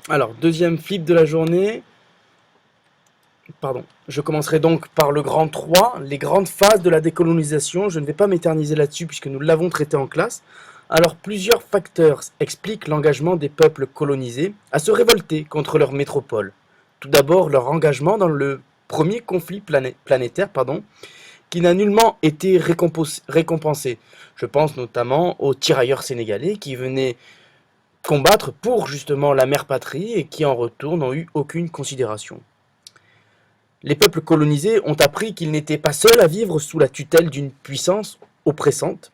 Alors, deuxième flip de la journée. Pardon. Je commencerai donc par le grand 3, les grandes phases de la décolonisation. Je ne vais pas m'éterniser là-dessus puisque nous l'avons traité en classe. Alors, plusieurs facteurs expliquent l'engagement des peuples colonisés à se révolter contre leur métropole. Tout d'abord, leur engagement dans le premier conflit planétaire, qui n'a nullement été récompensé. Je pense notamment aux tirailleurs sénégalais qui venaient combattre pour justement la mère patrie et qui en retour n'ont eu aucune considération. Les peuples colonisés ont appris qu'ils n'étaient pas seuls à vivre sous la tutelle d'une puissance oppressante.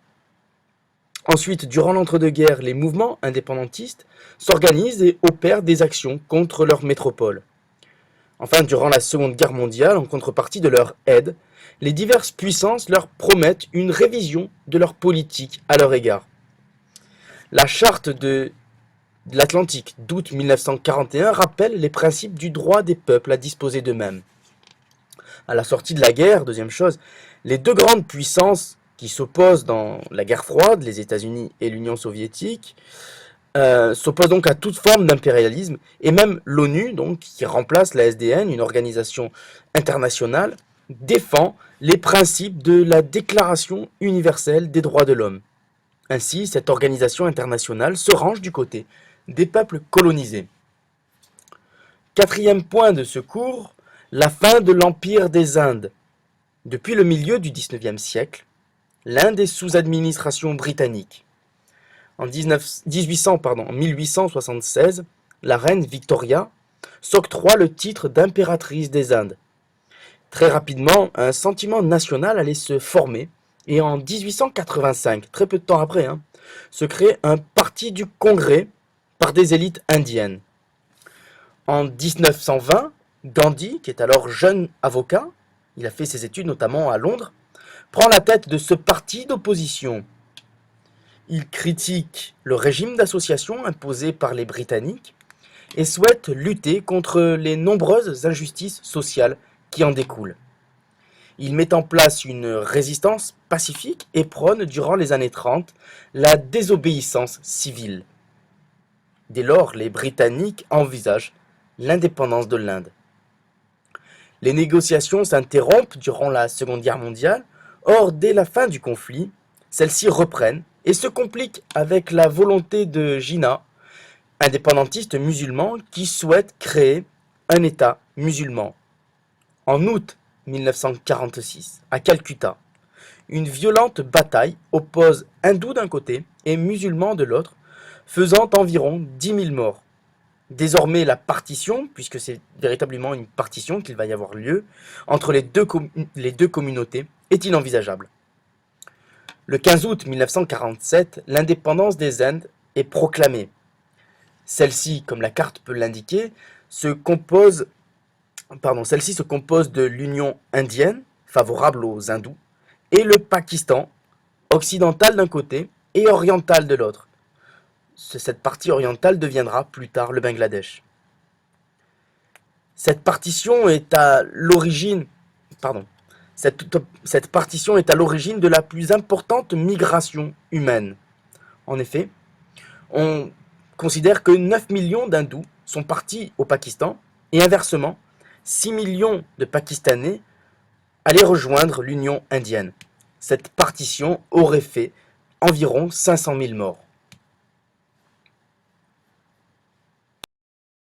Ensuite, durant l'entre-deux-guerres, les mouvements indépendantistes s'organisent et opèrent des actions contre leur métropole. Enfin, durant la Seconde Guerre mondiale, en contrepartie de leur aide, les diverses puissances leur promettent une révision de leur politique à leur égard. La charte de l'Atlantique d'août 1941 rappelle les principes du droit des peuples à disposer d'eux-mêmes. À la sortie de la guerre, deuxième chose, les deux grandes puissances qui s'opposent dans la guerre froide, les États-Unis et l'Union soviétique, s'opposent donc à toute forme d'impérialisme, et même l'ONU, donc, qui remplace la SDN, une organisation internationale, défend les principes de la Déclaration universelle des droits de l'homme. Ainsi, cette organisation internationale se range du côté des peuples colonisés. Quatrième point de ce cours, la fin de l'Empire des Indes. Depuis le milieu du XIXe siècle, l'Inde est sous administration britannique. En 1876, la reine Victoria s'octroie le titre d'impératrice des Indes. Très rapidement, un sentiment national allait se former et en 1885, très peu de temps après, se crée un parti du Congrès par des élites indiennes. En 1920, Gandhi, qui est alors jeune avocat, il a fait ses études notamment à Londres, prend la tête de ce parti d'opposition. Il critique le régime d'association imposé par les Britanniques et souhaite lutter contre les nombreuses injustices sociales qui en découlent. Il met en place une résistance pacifique et prône durant les années 30 la désobéissance civile. Dès lors, les Britanniques envisagent l'indépendance de l'Inde. Les négociations s'interrompent durant la Seconde Guerre mondiale. Or, dès la fin du conflit, celles-ci reprennent et se compliquent avec la volonté de Jinnah, indépendantiste musulman, qui souhaite créer un État musulman. En août 1946, à Calcutta, une violente bataille oppose hindous d'un côté et musulmans de l'autre, faisant environ 10 000 morts. Désormais, la partition, puisque c'est véritablement une partition qu'il va y avoir lieu, entre les deux communautés, est inenvisageable. Le 15 août 1947, l'indépendance des Indes est proclamée. Celle-ci, comme la carte peut l'indiquer, celle-ci se compose de l'Union indienne, favorable aux hindous, et le Pakistan, occidental d'un côté et oriental de l'autre. Cette partie orientale deviendra plus tard le Bangladesh. Cette partition est à l'origine, pardon, cette partition est à l'origine de la plus importante migration humaine. En effet, on considère que 9 millions d'hindous sont partis au Pakistan et inversement, 6 millions de Pakistanais allaient rejoindre l'Union indienne. Cette partition aurait fait environ 500 000 morts.